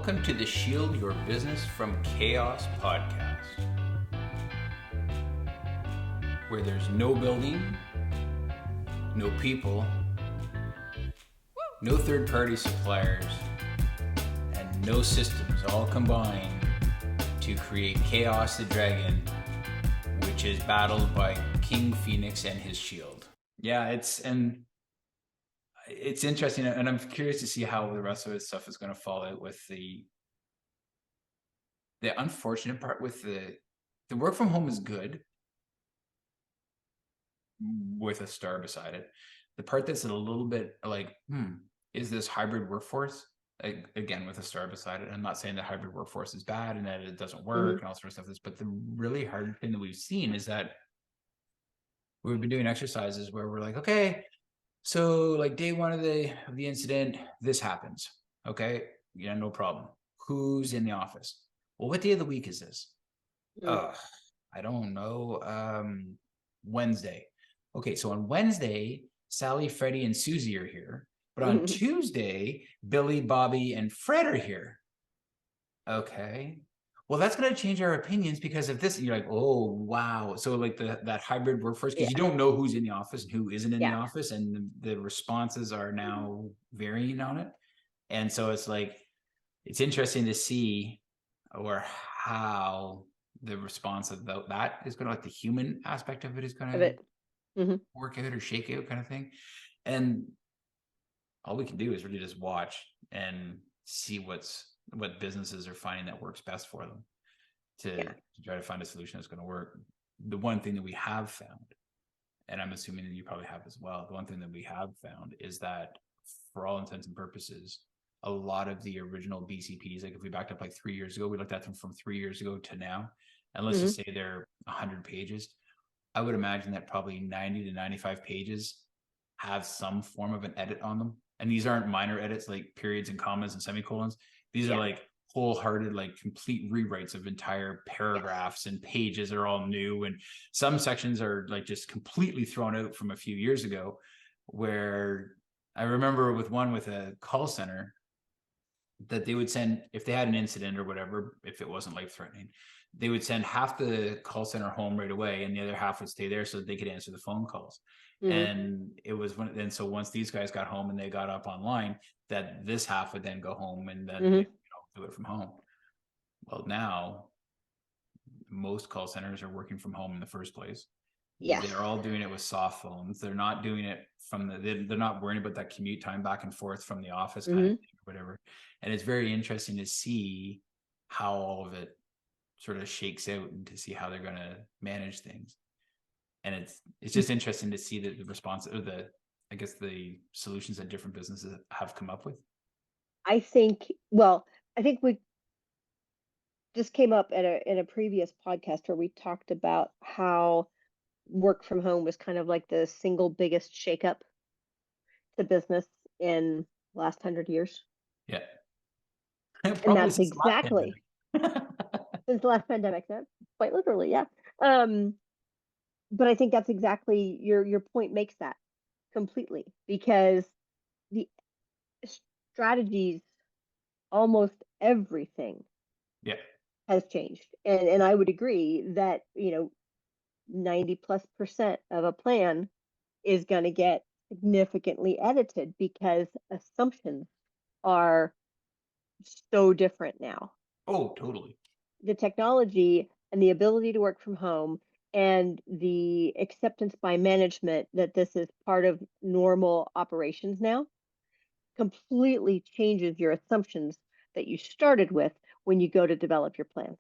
Welcome to the Shield Your Business from Chaos podcast, where there's no building, no people, no third-party suppliers, and no systems all combined to create Chaos the Dragon, which is battled by King Phoenix and his shield. Yeah, it's interesting, and I'm curious to see how the rest of this stuff is going to fall out with the unfortunate part with the work from home is good with a star beside it. The part that's a little bit like, is this hybrid workforce? Again, with a star beside it. I'm not saying that hybrid workforce is bad and that it doesn't work and all sorts of stuff. But the really hard thing that we've seen is that we've been doing exercises where we're like, okay, so like day one of the incident, this happens. Okay, yeah, no problem. Who's in the office? Well, what day of the week is this? I don't know. Wednesday. Okay, so on Wednesday, Sally, Freddie, and Susie are here. But on Tuesday, Billy, Bobby, and Fred are here. Okay. Well, that's going to change our opinions because of this. And you're like, oh, wow. So like that hybrid workforce, because you don't know who's in the office and who isn't in the office. And the responses are now varying on it. And so it's like, it's interesting to see or how the response of that is going to, like the human aspect of it is going to work out or shake out kind of thing. And all we can do is really just watch and see what businesses are finding that works best for them to try to find a solution that's going to work. The one thing that we have found, and I'm assuming that you probably have as well, the one thing that we have found is that for all intents and purposes, a lot of the original BCPs, like if we backed up like 3 years ago, we looked at them from 3 years ago to now, and let's just say they're 100 pages. I would imagine that probably 90 to 95 pages have some form of an edit on them. And these aren't minor edits like periods and commas and semicolons. These are like wholehearted, like complete rewrites of entire paragraphs and pages are all new. And some sections are like just completely thrown out from a few years ago, where I remember with a call center that they would send, if they had an incident or whatever, if it wasn't life threatening, they would send half the call center home right away and the other half would stay there so that they could answer the phone calls. And it was so once these guys got home and they got up online, that this half would then go home and then do it from home. Well, now most call centers are working from home in the first place. They're all doing it with soft phones. They're not doing it they're not worrying about that commute time back and forth from the office kind of thing or whatever. And it's very interesting to see how all of it sort of shakes out and to see how they're going to manage things. And it's just interesting to see the response or the solutions that different businesses have come up with. I think we just came up in a previous podcast where we talked about how work from home was kind of like the single biggest shakeup to business in the last 100 years. Yeah. And that's exactly since the last pandemic, quite literally, but I think that's exactly your point makes that completely, because the strategies, almost everything has changed. And I would agree that 90+% of a plan is going to get significantly edited because assumptions are so different now. Oh, totally. The technology and the ability to work from home and the acceptance by management that this is part of normal operations now completely changes your assumptions that you started with when you go to develop your plan.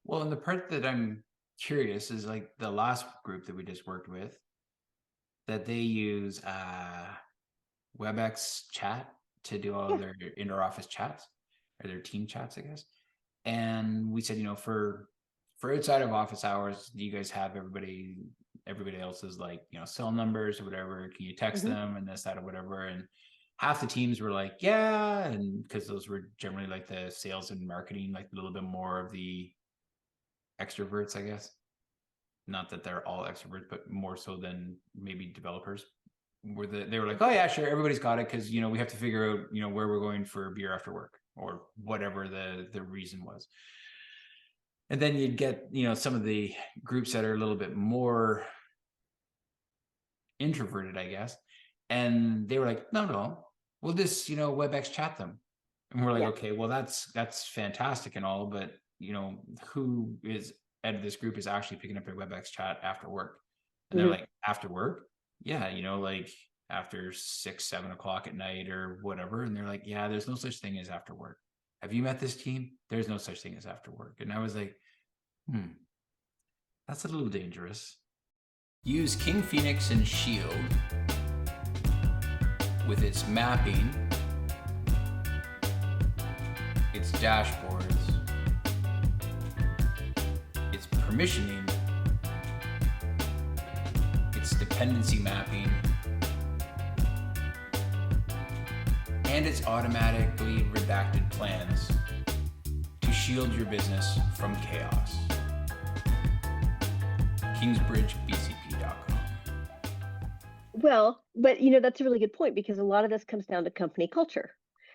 Well, and the part that I'm curious is like the last group that we just worked with, that they use WebEx chat to do all of their inter-office chats or their team chats, I guess. And we said, for outside of office hours, do you guys have everybody else's like, cell numbers or whatever? Can you text them and this, that, or whatever? And half the teams were like, yeah. And because those were generally like the sales and marketing, like a little bit more of the extroverts, I guess. Not that they're all extroverts, but more so than maybe developers. They were like, oh yeah, sure, everybody's got it, because we have to figure out where we're going for beer after work. or whatever the reason was. And then you'd get, some of the groups that are a little bit more introverted, I guess. And they were like, no, we'll just, WebEx chat them. And we're like, okay, well, that's fantastic and all, but who is out of this group is actually picking up their WebEx chat after work? And they're like, after work? Yeah, like after 6, 7 o'clock at night or whatever. And they're like, yeah, there's no such thing as after work. Have you met this team? There's no such thing as after work. And I was like, that's a little dangerous. Use King Phoenix and Shield with its mapping, its dashboards, its permissioning, its dependency mapping, and its automatically redacted plans to shield your business from chaos. KingsBridgeBCP.com. Well, but that's a really good point, because a lot of this comes down to company culture.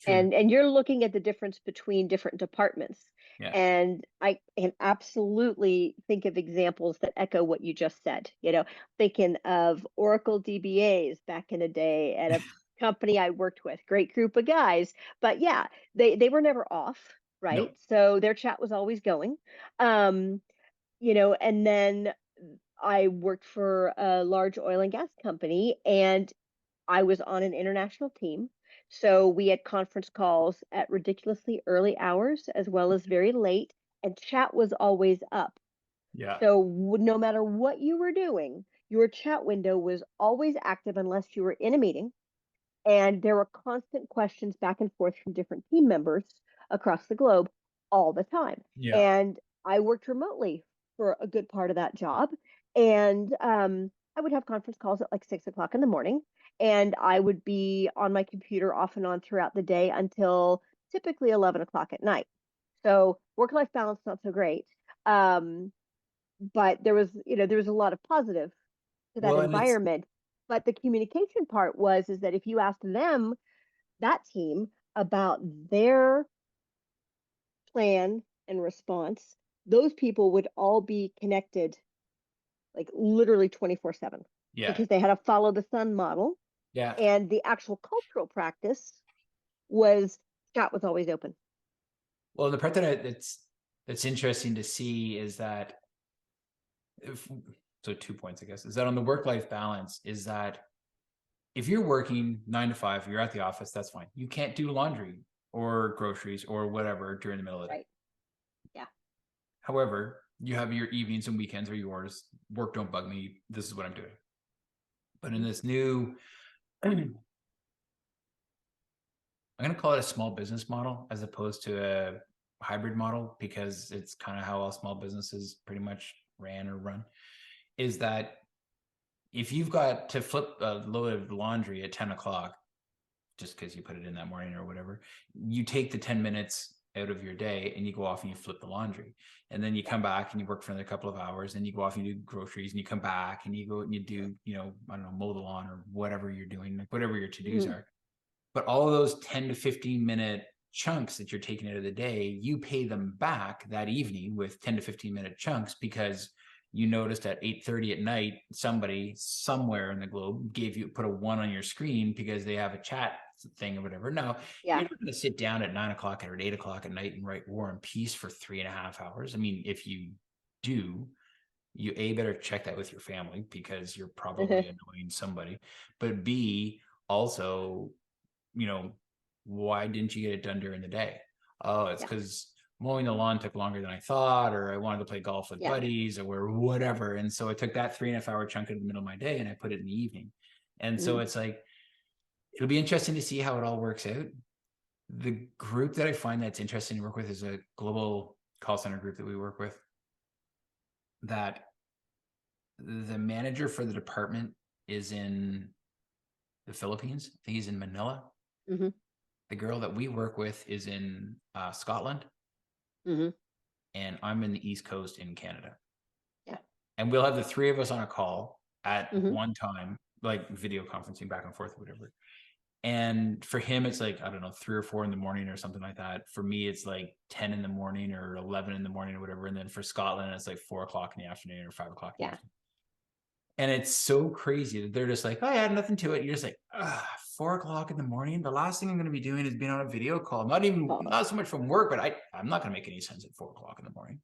True. And you're looking at the difference between different departments. Yeah. And I can absolutely think of examples that echo what you just said. Thinking of Oracle DBAs back in the day at a company I worked with, great group of guys, but yeah, they were never off, right? No. So their chat was always going. And then I worked for a large oil and gas company, and I was on an international team. So we had conference calls at ridiculously early hours as well as very late, and chat was always up. Yeah. So no matter what you were doing, your chat window was always active unless you were in a meeting. And there were constant questions back and forth from different team members across the globe all the time. Yeah. And I worked remotely for a good part of that job. And I would have conference calls at like 6 o'clock in the morning. And I would be on my computer off and on throughout the day until typically 11 o'clock at night. So work-life balance, not so great. But there was a lot of positive to that environment. But the communication part is that if you asked them, that team, about their plan and response, those people would all be connected like literally 24/7. Yeah. Because they had a follow the sun model. Yeah. And the actual cultural practice was chat was always open. Well, the part that's interesting to see is that so 2 points, I guess, is that on the work-life balance is that if you're working 9 to 5, you're at the office, that's fine. You can't do laundry or groceries or whatever during the middle of the day. Yeah. However, you have your evenings and weekends are yours. Work don't bug me. This is what I'm doing. But in this new, I'm going to call it a small business model as opposed to a hybrid model, because it's kind of how all small businesses pretty much ran or run, is that if you've got to flip a load of laundry at 10 o'clock, just because you put it in that morning or whatever, you take the 10 minutes out of your day and you go off and you flip the laundry, and then you come back and you work for another couple of hours, and you go off and you do groceries, and you come back and you go and you do, I don't know, mow the lawn or whatever you're doing, like whatever your to-dos are. But all of those 10 to 15 minute chunks that you're taking out of the day, you pay them back that evening with 10 to 15 minute chunks, because you noticed at 8:30 at night, somebody somewhere in the globe put a 1 on your screen because they have a chat thing or whatever. No, you're not going to sit down at 9 o'clock or 8 o'clock at night and write War and Peace for 3.5 hours. I mean, if you do, you better check that with your family, because you're probably annoying somebody. But B, also, why didn't you get it done during the day? Oh, it's because mowing the lawn took longer than I thought, or I wanted to play golf with buddies or whatever. And so I took that 3.5 hour chunk in the middle of my day and I put it in the evening. And so it's like, it'll be interesting to see how it all works out. The group that I find that's interesting to work with is a global call center group that we work with, that the manager for the department is in the Philippines. I think he's in Manila. Mm-hmm. The girl that we work with is in Scotland. Mm-hmm. And I'm in the East Coast in Canada. Yeah. And we'll have the three of us on a call at one time, like video conferencing back and forth, whatever. And for him, it's like, I don't know, 3 or 4 in the morning or something like that. For me, it's like 10 in the morning or 11 in the morning or whatever. And then for Scotland, it's like 4 o'clock in the afternoon or 5 o'clock in the Yeah. afternoon. And it's so crazy that they're just like, oh, yeah, nothing to it. You're just like, 4 o'clock in the morning. The last thing I'm going to be doing is being on a video call. Not so much from work, but I'm not going to make any sense at 4 o'clock in the morning.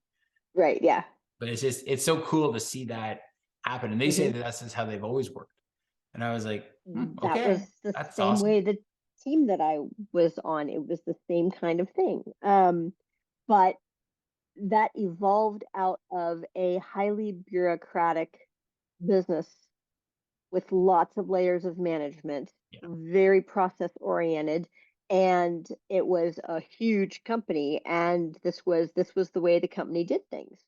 Right. Yeah. But it's so cool to see that happen. And they say that that's just how they've always worked. And I was like, That was okay, the that's same awesome. way the team that I was on. It was the same kind of thing. But that evolved out of a highly bureaucratic business with lots of layers of management, very process oriented, and it was a huge company, and this was the way the company did things.